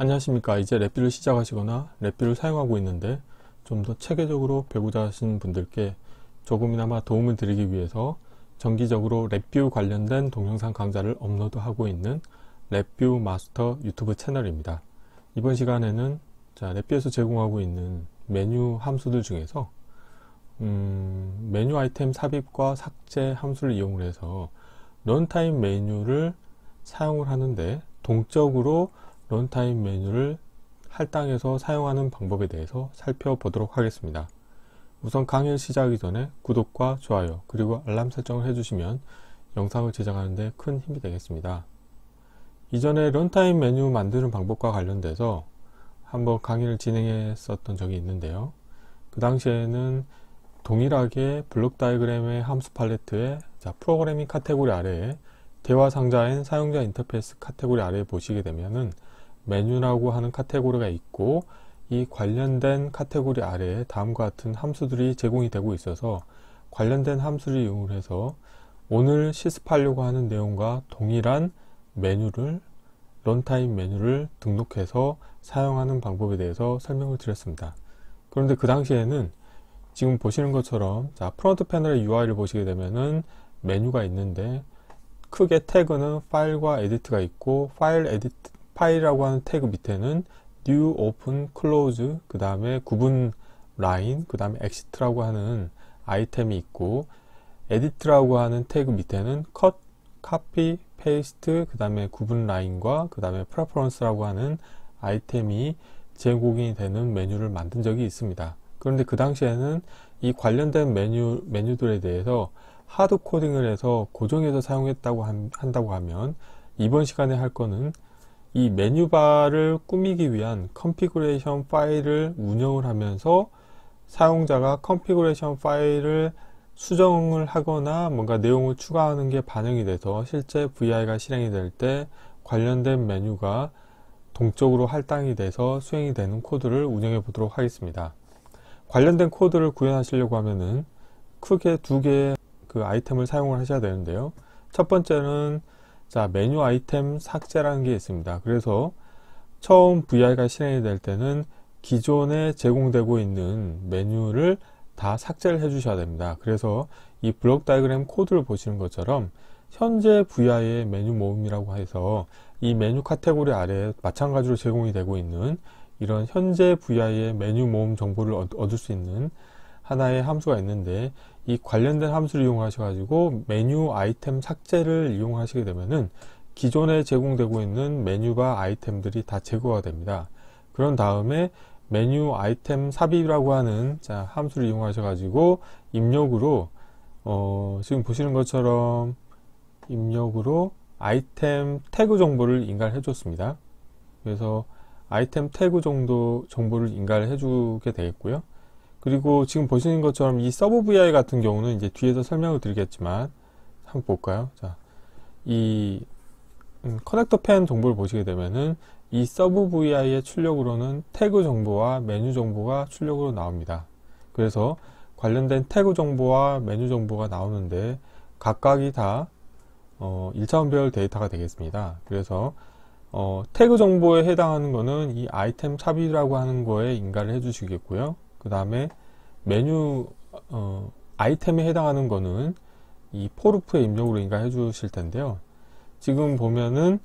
안녕하십니까. 이제 랩뷰를 시작하시거나 랩뷰를 사용하고 있는데 좀 더 체계적으로 배우자 하신 분들께 조금이나마 도움을 드리기 위해서 정기적으로 랩뷰 관련된 동영상 강좌를 업로드하고 있는 랩뷰 마스터 유튜브 채널입니다. 이번 시간에는 랩뷰에서 제공하고 있는 메뉴 함수들 중에서 메뉴 아이템 삽입과 삭제 함수를 이용을 해서 런타임 메뉴를 사용을 하는데 동적으로 런타임 메뉴를 할당해서 사용하는 방법에 대해서 살펴보도록 하겠습니다. 우선 강의를 시작하기 전에 구독과 좋아요 그리고 알람 설정을 해주시면 영상을 제작하는 데 큰 힘이 되겠습니다. 이전에 런타임 메뉴 만드는 방법과 관련돼서 한번 강의를 진행했었던 적이 있는데요. 그 당시에는 동일하게 블록 다이어그램의 함수 팔레트에 프로그래밍 카테고리 아래에 대화 상자인 사용자 인터페이스 카테고리 아래에 보시게 되면은 메뉴라고 하는 카테고리가 있고 이 관련된 카테고리 아래에 다음과 같은 함수들이 제공이 되고 있어서 관련된 함수를 이용해서 오늘 실습하려고 하는 내용과 동일한 메뉴를 런타임 메뉴를 등록해서 사용하는 방법에 대해서 설명을 드렸습니다. 그런데 그 당시에는 지금 보시는 것처럼 프론트 패널의 UI를 보시게 되면은 메뉴가 있는데 크게 태그는 파일과 에디트가 있고 파일이라고 하는 태그 밑에는 new, open, close, 그 다음에 구분 라인, 그 다음에 exit라고 하는 아이템이 있고 edit라고 하는 태그 밑에는 cut, copy, paste, 그 다음에 구분 라인과 그 다음에 preference라고 하는 아이템이 제공이 되는 메뉴를 만든 적이 있습니다. 그런데 그 당시에는 이 관련된 메뉴들에 대해서 하드 코딩을 해서 고정해서 사용했다고 한다고 하면 이번 시간에 할 거는 이 메뉴바를 꾸미기 위한 컨피그레이션 파일을 운영을 하면서 사용자가 컨피그레이션 파일을 수정을 하거나 뭔가 내용을 추가하는 게 반영이 돼서 실제 VI가 실행이 될 때 관련된 메뉴가 동적으로 할당이 돼서 수행이 되는 코드를 운영해 보도록 하겠습니다. 관련된 코드를 구현하시려고 하면은 크게 두 개의 그 아이템을 사용을 하셔야 되는데요. 첫 번째는 메뉴 아이템 삭제라는 게 있습니다. 그래서 처음 VI가 실행이 될 때는 기존에 제공되고 있는 메뉴를 다 삭제를 해 주셔야 됩니다. 그래서 이 블록 다이어그램 코드를 보시는 것처럼 현재 VI의 메뉴 모음이라고 해서 이 메뉴 카테고리 아래에 마찬가지로 제공이 되고 있는 이런 현재 VI의 메뉴 모음 정보를 얻을 수 있는 하나의 함수가 있는데 이 관련된 함수를 이용하셔가지고 메뉴 아이템 삭제를 이용하시게 되면은 기존에 제공되고 있는 메뉴바 아이템들이 다 제거가 됩니다. 그런 다음에 메뉴 아이템 삽입이라고 하는 함수를 이용하셔가지고 입력으로 지금 보시는 것처럼 입력으로 아이템 태그 정보를 인가를 해줬습니다. 그래서 아이템 태그 정보를 인가를 해주게 되겠고요. 그리고 지금 보시는 것처럼 이 서브 VI 같은 경우는 이제 뒤에서 설명을 드리겠지만 한번 볼까요? 이 커넥터 펜 정보를 보시게 되면은 이 서브 VI의 출력으로는 태그 정보와 메뉴 정보가 출력으로 나옵니다. 그래서 관련된 태그 정보와 메뉴 정보가 나오는데 각각이 다 1차원 배열 데이터가 되겠습니다. 그래서 태그 정보에 해당하는 거는 이 아이템 삽입이라고 하는 거에 인가를 해 주시겠고요. 그 다음에 메뉴 아이템에 해당하는 거는 이 포르프의 입력으로 인가해 주실 텐데요. 지금 보면은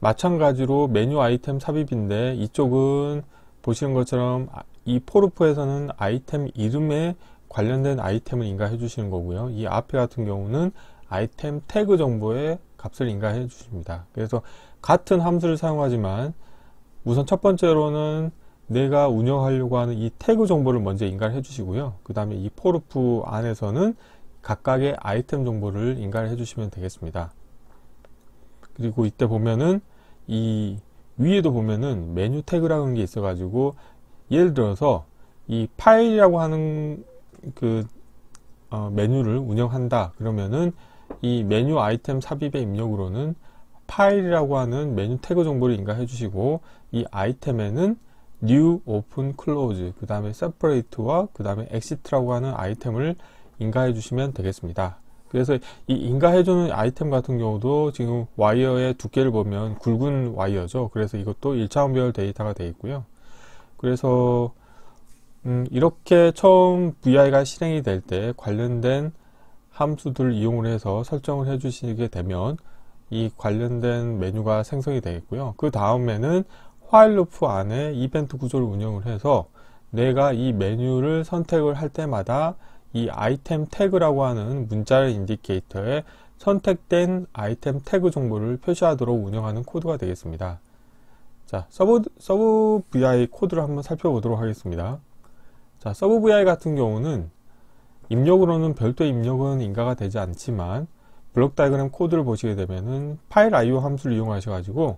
마찬가지로 메뉴 아이템 삽입인데 이쪽은 보시는 것처럼 이 포르프에서는 아이템 이름에 관련된 아이템을 인가해 주시는 거고요. 이 앞에 같은 경우는 아이템 태그 정보에 값을 인가해 주십니다. 그래서 같은 함수를 사용하지만 우선 첫 번째로는 내가 운영하려고 하는 이 태그 정보를 먼저 인가를 해 주시고요. 그 다음에 이 포르프 안에서는 각각의 아이템 정보를 인가를 해 주시면 되겠습니다. 그리고 이때 보면은 이 위에도 보면은 메뉴 태그라는 게 있어 가지고 예를 들어서 이 파일이라고 하는 그 메뉴를 운영한다 그러면은 이 메뉴 아이템 삽입의 입력으로는 파일이라고 하는 메뉴 태그 정보를 인가해 주시고 이 아이템에는 new, open, close, 그 다음에 separate와 그 다음에 exit라고 하는 아이템을 인가해 주시면 되겠습니다. 그래서 이 인가해주는 아이템 같은 경우도 지금 와이어의 두께를 보면 굵은 와이어죠. 그래서 이것도 1차원 배열 데이터가 되어 있고요. 그래서 이렇게 처음 VI가 실행이 될 때 관련된 함수들을 이용을 해서 설정을 해 주시게 되면 이 관련된 메뉴가 생성이 되겠고요. 그 다음에는 while 루프 안에 이벤트 구조를 운영을 해서 내가 이 메뉴를 선택을 할 때마다 이 아이템 태그라고 하는 문자열 인디케이터에 선택된 아이템 태그 정보를 표시하도록 운영하는 코드가 되겠습니다. 자, 서브 VI 코드를 한번 살펴보도록 하겠습니다. 자, 서브 VI 같은 경우는 입력으로는 별도의 입력은 인가가 되지 않지만 블록 다이어그램 코드를 보시게 되면은 파일 IO 함수를 이용하셔가지고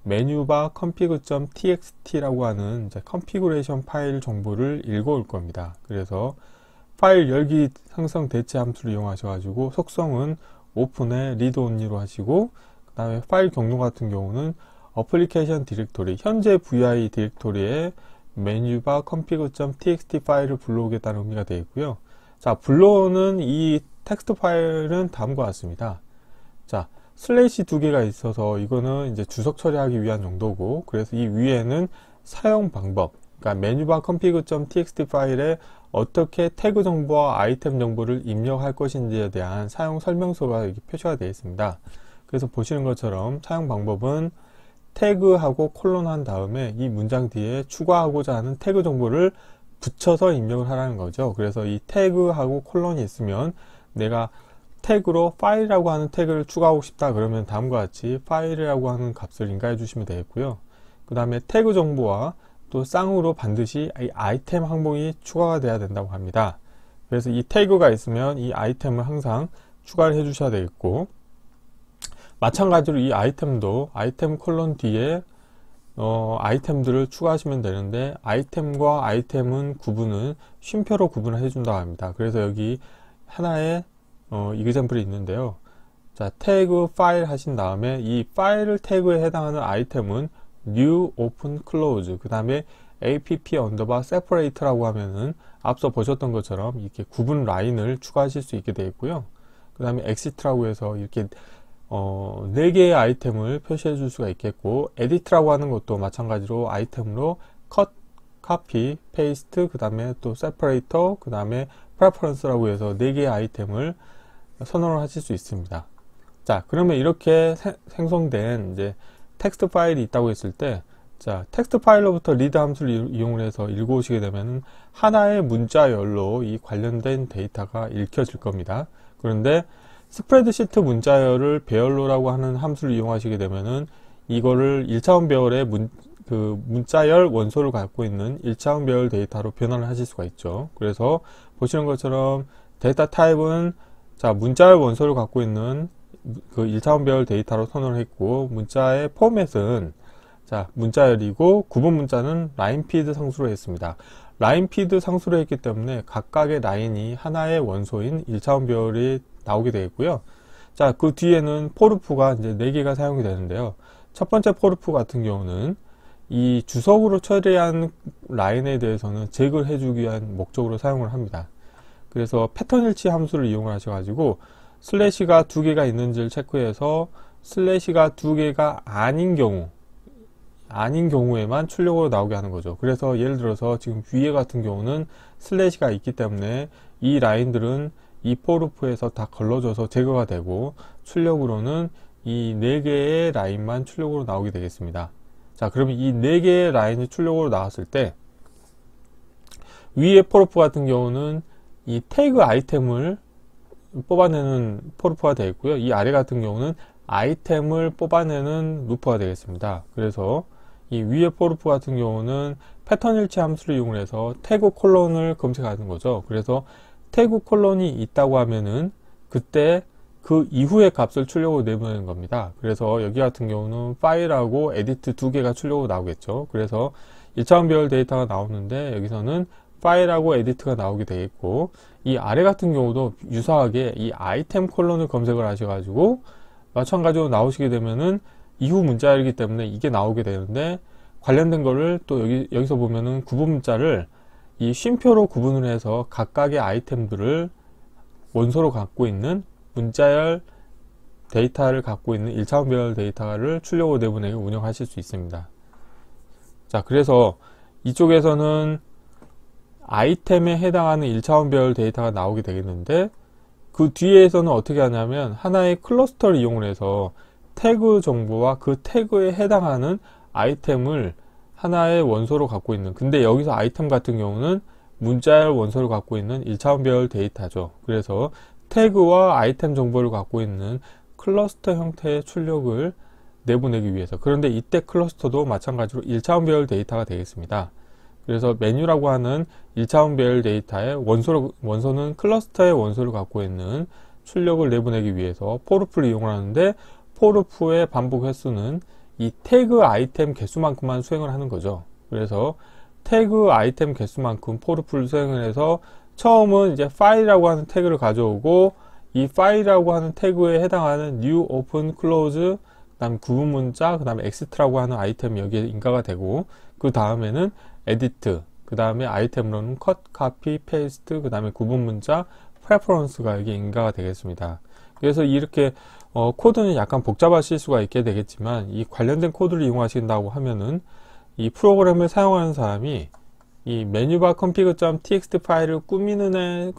메뉴바 config.txt라고 하는 이제 컨피그레이션 파일 정보를 읽어올 겁니다. 그래서 파일 열기 상성 대체 함수를 이용하셔가지고 속성은 오픈에 read only로 하시고 그 다음에 파일 경로 같은 경우는 어플리케이션 디렉토리, 현재 VI 디렉토리에 메뉴바 config.txt 파일을 불러오겠다는 의미가 되어 있고요. 자, 불러오는 이 텍스트 파일은 다음과 같습니다. 자, 슬래시 두 개가 있어서 이거는 이제 주석 처리하기 위한 용도고, 그래서 이 위에는 사용 방법, 그러니까 메뉴바 config.txt 파일에 어떻게 태그 정보와 아이템 정보를 입력할 것인지에 대한 사용 설명서가 이렇게 표시가 되어 있습니다. 그래서 보시는 것처럼 사용 방법은 태그하고 콜론 한 다음에 이 문장 뒤에 추가하고자 하는 태그 정보를 붙여서 입력을 하라는 거죠. 그래서 이 태그하고 콜론이 있으면 내가 태그로 파일이라고 하는 태그를 추가하고 싶다 그러면 다음과 같이 파일이라고 하는 값을 인가해 주시면 되겠고요. 그 다음에 태그 정보와 또 쌍으로 반드시 이 아이템 항목이 추가가 돼야 된다고 합니다. 그래서 이 태그가 있으면 이 아이템을 항상 추가를 해 주셔야 되겠고, 마찬가지로 이 아이템도 아이템 콜론 뒤에 아이템들을 추가하시면 되는데, 아이템과 아이템은 구분은 쉼표로 구분을 해준다고 합니다. 그래서 여기 하나의 이그젬플이 있는데요. 자, 태그 파일 하신 다음에 이 파일 태그에 해당하는 아이템은 new, open, close, 그 다음에 app 언더바 separate라고 하면은 앞서 보셨던 것처럼 이렇게 구분 라인을 추가하실 수 있게 되어 있고요. 그 다음에 exit라고 해서 이렇게 4개의 아이템을 표시해 줄 수가 있겠고, edit라고 하는 것도 마찬가지로 아이템으로 cut, copy, paste, 그 다음에 또 separator, 그 다음에 preference라고 해서 4개의 아이템을 선언을 하실 수 있습니다. 자, 그러면 이렇게 생성된 이제 텍스트 파일이 있다고 했을 때, 자, 텍스트 파일로부터 read 함수를 이용을 해서 읽어오시게 되면 하나의 문자열로 이 관련된 데이터가 읽혀질 겁니다. 그런데 스프레드시트 문자열을 배열로라고 하는 함수를 이용하시게 되면은 이거를 1차원 배열의 문자열 원소를 갖고 있는 1차원 배열 데이터로 변환을 하실 수가 있죠. 그래서 보시는 것처럼 데이터 타입은 자, 문자열 원소를 갖고 있는 그 1차원 배열 데이터로 선언을 했고, 문자의 포맷은 자, 문자열이고, 구분 문자는 라인피드 상수로 했습니다. 라인피드 상수로 했기 때문에 각각의 라인이 하나의 원소인 1차원 배열이 나오게 되겠고요. 자, 그 뒤에는 포르프가 이제 4개가 사용이 되는데요. 첫 번째 포르프 같은 경우는 이 주석으로 처리한 라인에 대해서는 제거를 해주기 위한 목적으로 사용을 합니다. 그래서 패턴 일치 함수를 이용을 하셔가지고 슬래시가 2개가 있는지를 체크해서 슬래시가 2개가 아닌 경우에만 출력으로 나오게 하는 거죠. 그래서 예를 들어서 지금 위에 같은 경우는 슬래시가 있기 때문에 이 라인들은 이 포르프에서 다 걸러져서 제거가 되고, 출력으로는 이 4개의 라인만 출력으로 나오게 되겠습니다. 자, 그러면 이 4개의 라인이 출력으로 나왔을 때 위에 포르프 같은 경우는 이 태그 아이템을 뽑아내는 포르프가 되어 있고요. 이 아래 같은 경우는 아이템을 뽑아내는 루프가 되겠습니다. 그래서 이 위에 포르프 같은 경우는 패턴 일치 함수를 이용해서 태그 콜론을 검색하는 거죠. 그래서 태그 콜론이 있다고 하면은 그때 그 이후의 값을 출력으로 내보내는 겁니다. 그래서 여기 같은 경우는 파일하고 에디트 2개가 출력으로 나오겠죠. 그래서 1차원 배열 데이터가 나오는데 여기서는 파일하고 에디트가 나오게 되겠고, 이 아래 같은 경우도 유사하게 이 아이템 콜론을 검색을 하셔가지고 마찬가지로 나오시게 되면은 이후 문자이기 때문에 이게 나오게 되는데, 관련된 거를 또 여기서 보면은 구분 문자를 이 쉼표로 구분을 해서 각각의 아이템들을 원소로 갖고 있는 문자열 데이터를 갖고 있는 1차원 배열 데이터를 출력으로 내보내기 운영하실 수 있습니다. 자, 그래서 이쪽에서는 아이템에 해당하는 1차원 배열 데이터가 나오게 되겠는데, 그 뒤에서는 어떻게 하냐면 하나의 클러스터를 이용을 해서 태그 정보와 그 태그에 해당하는 아이템을 하나의 원소로 갖고 있는, 근데 여기서 아이템 같은 경우는 문자열 원소를 갖고 있는 1차원 배열 데이터죠. 그래서 태그와 아이템 정보를 갖고 있는 클러스터 형태의 출력을 내보내기 위해서, 그런데 이때 클러스터도 마찬가지로 1차원 배열 데이터가 되겠습니다. 그래서 메뉴라고 하는 1차원 배열 데이터의 원소는 클러스터의 원소를 갖고 있는 출력을 내보내기 위해서 포르프를 이용하는데, 포르프의 반복 횟수는 이 태그 아이템 개수만큼만 수행을 하는 거죠. 그래서 태그 아이템 개수만큼 포르프를 수행을 해서 처음은 이제 파일이라고 하는 태그를 가져오고, 이 파일이라고 하는 태그에 해당하는 new, open, close, 그 다음 구분 문자, 그 다음에 exit라고 하는 아이템이 여기에 인가가 되고, 그 다음에는 edit, 그 다음에 아이템으로는 cut, copy, paste, 그 다음에 구분 문자, preference가 여기에 인가가 되겠습니다. 그래서 이렇게 코드는 약간 복잡하실 수가 있게 되겠지만, 이 관련된 코드를 이용하신다고 하면은 이 프로그램을 사용하는 사람이 이 메뉴바 config.txt 파일을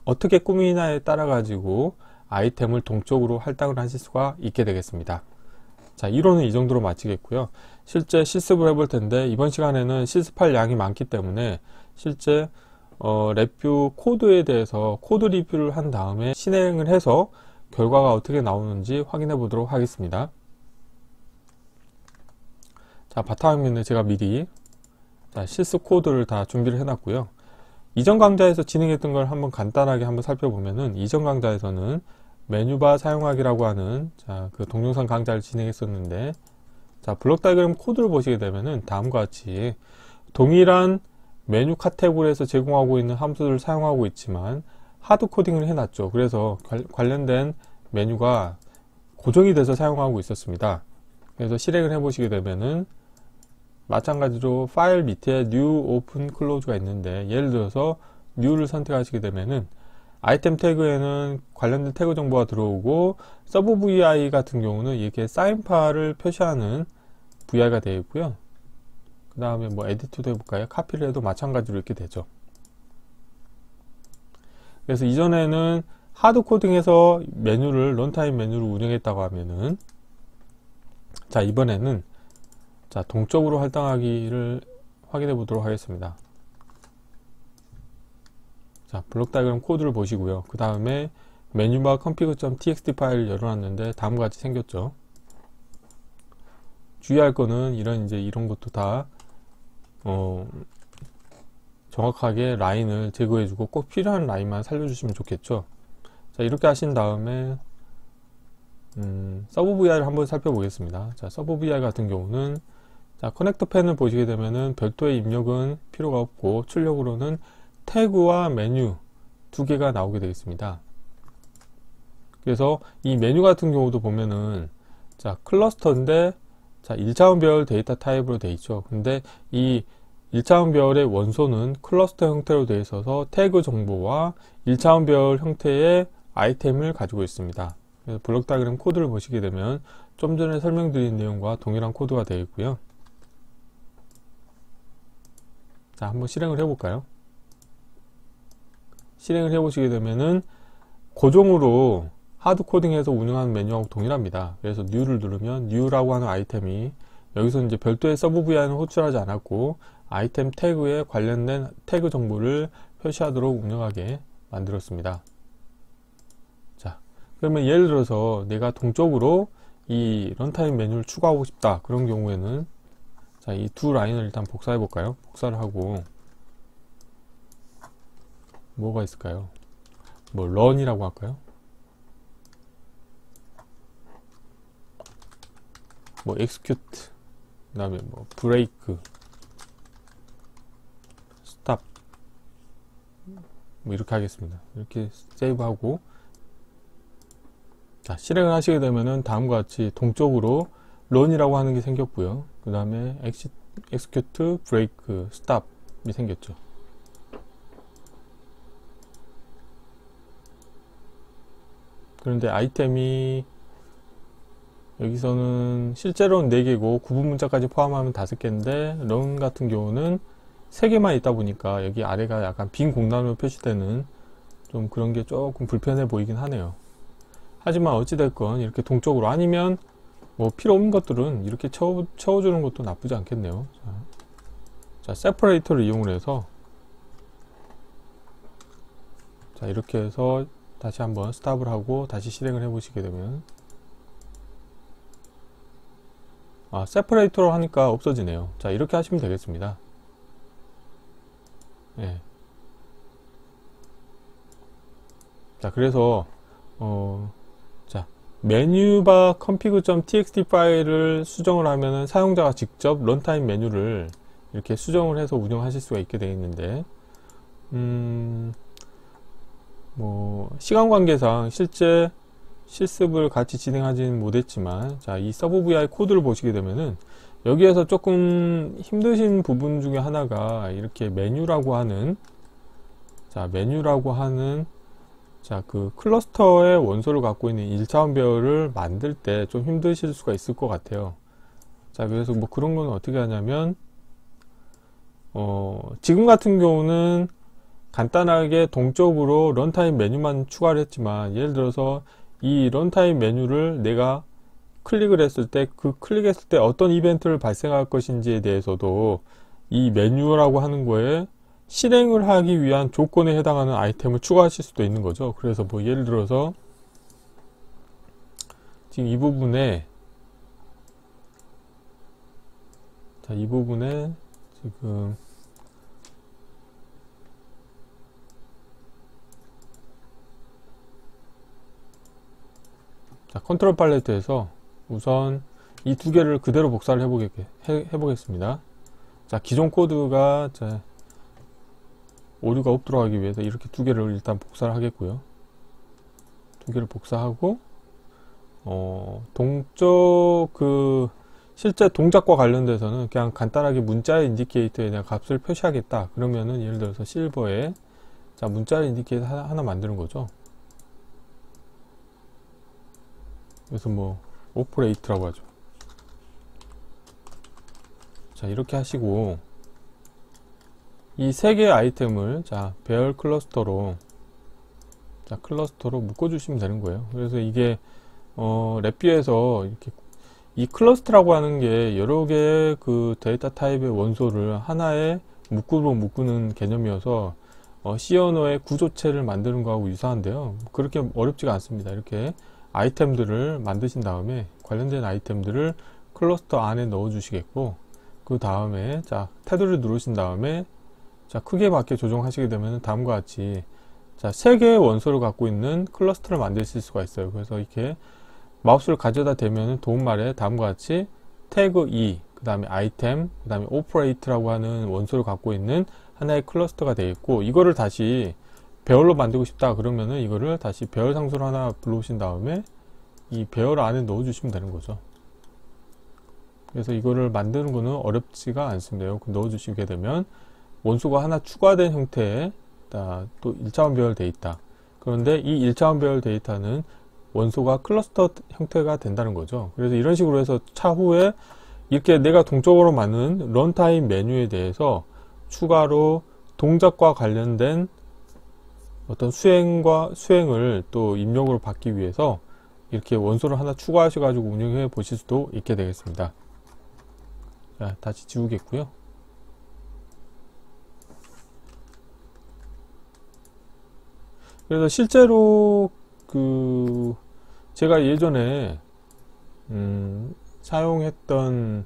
어떻게 꾸미느냐에 따라 가지고 아이템을 동적으로 할당을 하실 수가 있게 되겠습니다. 자, 이론은 이 정도로 마치겠고요. 실제 실습을 해볼 텐데, 이번 시간에는 실습할 양이 많기 때문에 실제 레뷰 코드에 대해서 코드 리뷰를 한 다음에 실행을 해서 결과가 어떻게 나오는지 확인해 보도록 하겠습니다. 자, 바탕화면에 제가 미리 실습 코드를 다 준비를 해놨고요. 이전 강좌에서 진행했던 걸 한번 간단하게 한번 살펴보면은, 이전 강좌에서는 메뉴바 사용하기라고 하는 그 동영상 강좌를 진행했었는데, 자, 블록 다이어그램 코드를 보시게 되면은 다음과 같이 동일한 메뉴 카테고리에서 제공하고 있는 함수를 사용하고 있지만 하드 코딩을 해놨죠. 그래서 관련된 메뉴가 고정이 돼서 사용하고 있었습니다. 그래서 실행을 해보시게 되면은 마찬가지로 파일 밑에 new, open, close가 있는데, 예를 들어서 new를 선택하시게 되면은 아이템 태그에는 관련된 태그 정보가 들어오고, 서브 vi 같은 경우는 이렇게 사인파를 표시하는 vi가 되어 있고요. 그 다음에 뭐 에디트도 해볼까요? 카피를 해도 마찬가지로 이렇게 되죠. 그래서 이전에는 하드 코딩해서 메뉴를 런타임 메뉴를 운영했다고 하면은, 자, 이번에는 동적으로 할당하기를 확인해 보도록 하겠습니다. 자, 블록 다이어그램 코드를 보시고요. 그 다음에 메뉴바 config.txt 파일을 열어놨는데 다음과 같이 생겼죠. 주의할 거는 이런 것도 다 정확하게 라인을 제거해주고 꼭 필요한 라인만 살려주시면 좋겠죠. 자, 이렇게 하신 다음에 서브 VI를 한번 살펴보겠습니다. 자, 서브 VI 같은 경우는, 자, 커넥터 펜을 보시게 되면은 별도의 입력은 필요가 없고 출력으로는 태그와 메뉴 두 개가 나오게 되겠습니다. 그래서 이 메뉴 같은 경우도 보면은, 자, 클러스터인데, 자, 1차원 배열 데이터 타입으로 되어 있죠. 근데 이 1차원 배열의 원소는 클러스터 형태로 되어 있어서 태그 정보와 1차원 배열 형태의 아이템을 가지고 있습니다. 그래서 블록 다이어그램 코드를 보시게 되면 좀 전에 설명드린 내용과 동일한 코드가 되어 있고요. 자, 한번 실행을 해볼까요? 실행을 해보시게 되면은 고정으로 하드 코딩해서 운영하는 메뉴하고 동일합니다. 그래서 new를 누르면 new라고 하는 아이템이, 여기서 이제 별도의 서브 vi는 호출하지 않았고 아이템 태그에 관련된 태그 정보를 표시하도록 운영하게 만들었습니다. 자, 그러면 예를 들어서 내가 동적으로 이 런타임 메뉴를 추가하고 싶다, 그런 경우에는, 자, 이 두 라인을 일단 복사해 볼까요? 복사를 하고, 뭐가 있을까요? 뭐 run이라고 할까요? 뭐 execute, 그 다음에 뭐 break, stop, 뭐 이렇게 하겠습니다. 이렇게 세이브하고, 자, 실행을 하시게 되면은 다음과 같이 동적으로 run이라고 하는 게 생겼고요. 그 다음에 execute, break, stop이 생겼죠. 그런데 아이템이 여기서는 실제로는 4개고 구분 문자까지 포함하면 5개인데 런 같은 경우는 3개만 있다 보니까 여기 아래가 약간 빈 공간으로 표시되는 좀 그런 게 조금 불편해 보이긴 하네요. 하지만 어찌됐건 이렇게 동적으로, 아니면 뭐 필요 없는 것들은 이렇게 채워주는 것도 나쁘지 않겠네요. 자, 세퍼레이터를 이용을 해서, 자, 이렇게 해서 다시 한번 스탑을 하고 다시 실행을 해 보시게 되면, 세퍼레이터로 하니까 없어지네요. 자, 이렇게 하시면 되겠습니다. 예. 자, 그래서 자, 메뉴바 config.txt 파일을 수정을 하면은 사용자가 직접 런타임 메뉴를 이렇게 수정을 해서 운영하실 수가 있게 되어 있는데, 뭐 시간 관계상 실제 실습을 같이 진행하지는 못했지만, 자, 이 서브 vi 코드를 보시게 되면은 여기에서 조금 힘드신 부분 중에 하나가 이렇게 메뉴라고 하는, 자, 자, 그 클러스터의 원소를 갖고 있는 1차원 배열을 만들 때 좀 힘드실 수가 있을 것 같아요. 자, 그래서 뭐 그런 건 어떻게 하냐면, 지금 같은 경우는 간단하게 동적으로 런타임 메뉴만 추가를 했지만, 예를 들어서 이 런타임 메뉴를 내가 클릭을 했을 때, 그 클릭했을 때 어떤 이벤트를 발생할 것인지에 대해서도 이 메뉴라고 하는 거에 실행을 하기 위한 조건에 해당하는 아이템을 추가하실 수도 있는 거죠. 그래서 뭐 예를 들어서 지금 이 부분에, 자, 이 부분에 지금 자, 컨트롤 팔레트에서 우선 이 2개를 그대로 복사를 해보겠습니다. 자, 기존 코드가, 자, 오류가 없도록 하기 위해서 이렇게 2개를 일단 복사를 하겠고요. 2개를 복사하고, 동적 실제 동작과 관련돼서는 그냥 간단하게 문자의 인디케이터에 대한 값을 표시하겠다. 그러면은 예를 들어서 실버에, 자, 문자의 인디케이터 하나 만드는 거죠. 그래서 뭐 오퍼레이트라고 하죠. 자, 이렇게 하시고 이 3개의 아이템을, 자, 배열 클러스터로, 자, 클러스터로 묶어 주시면 되는 거예요. 그래서 이게 랩뷰에서 이렇게 이 클러스터라고 하는 게 여러 개의 그 데이터 타입의 원소를 하나의 묶으로 묶는 개념이어서 C 언어의 구조체를 만드는 거하고 유사한데요. 그렇게 어렵지가 않습니다. 이렇게 아이템들을 만드신 다음에 관련된 아이템들을 클러스터 안에 넣어 주시겠고, 그 다음에, 자, 테두리를 누르신 다음에, 자, 크기에 맞게 조정하시게 되면 다음과 같이, 자, 3개의 원소를 갖고 있는 클러스터를 만드실 수가 있어요. 그래서 이렇게 마우스를 가져다 대면 도움말에 다음과 같이 태그 2, 그 다음에 아이템, 그 다음에 오퍼레이트라고 하는 원소를 갖고 있는 하나의 클러스터가 되겠고, 이거를 다시 배열로 만들고 싶다 그러면은 이거를 다시 배열 상수를 하나 불러오신 다음에 이 배열 안에 넣어 주시면 되는 거죠. 그래서 이거를 만드는 거는 어렵지가 않습니다. 넣어 주시게 되면 원소가 하나 추가된 형태의 또 1차원 배열 데이터, 그런데 이 1차원 배열 데이터는 원소가 클러스터 형태가 된다는 거죠. 그래서 이런 식으로 해서 차후에 이렇게 내가 동적으로 만든 런타임 메뉴에 대해서 추가로 동작과 관련된 어떤 수행을 또 입력으로 받기 위해서 이렇게 원소를 하나 추가하셔 가지고 운영해 보실 수도 있게 되겠습니다. 자, 다시 지우겠고요. 그래서 실제로 제가 예전에 사용했던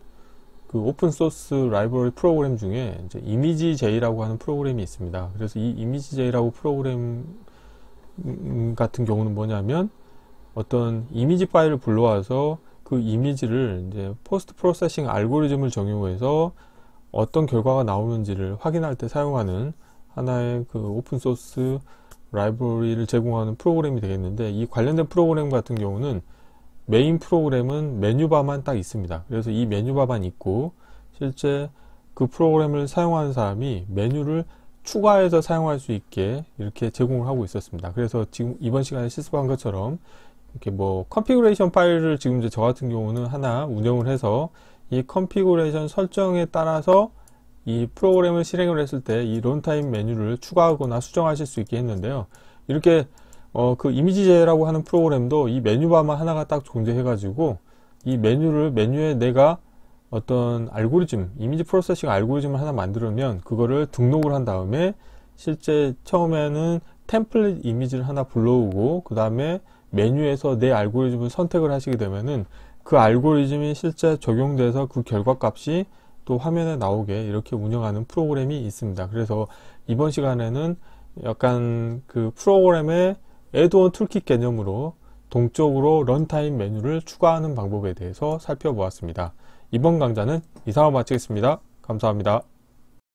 그 오픈소스 라이브러리 프로그램 중에 이제 이미지제이라고 하는 프로그램이 있습니다. 그래서 이 이미지제이라고 프로그램 같은 경우는 뭐냐면, 어떤 이미지 파일을 불러와서 그 이미지를 이제 포스트 프로세싱 알고리즘을 적용해서 어떤 결과가 나오는지를 확인할 때 사용하는 하나의 그 오픈소스 라이브러리를 제공하는 프로그램이 되겠는데, 이 관련된 프로그램 같은 경우는 메인 프로그램은 메뉴바만 딱 있습니다. 그래서 이 메뉴바만 있고, 실제 그 프로그램을 사용하는 사람이 메뉴를 추가해서 사용할 수 있게 이렇게 제공을 하고 있었습니다. 그래서 지금 이번 시간에 실습한 것처럼 이렇게 뭐 컨피그레이션 파일을 지금 이제 저 같은 경우는 하나 운영을 해서 이 컨피그레이션 설정에 따라서 이 프로그램을 실행을 했을 때 이 런타임 메뉴를 추가하거나 수정하실 수 있게 했는데요. 이렇게 그 이미지제라고 하는 프로그램도 이 메뉴바만 하나가 딱 존재해 가지고 이 메뉴에 내가 어떤 알고리즘, 이미지 프로세싱 알고리즘을 하나 만들면 그거를 등록을 한 다음에 실제 처음에는 템플릿 이미지를 하나 불러오고 그 다음에 메뉴에서 내 알고리즘을 선택을 하시게 되면은 그 알고리즘이 실제 적용돼서 그 결과값이 또 화면에 나오게 이렇게 운영하는 프로그램이 있습니다. 그래서 이번 시간에는 약간 그 프로그램의 애드온 툴킷 개념으로 동적으로 런타임 메뉴를 추가하는 방법에 대해서 살펴보았습니다. 이번 강좌는 이상으로 마치겠습니다. 감사합니다.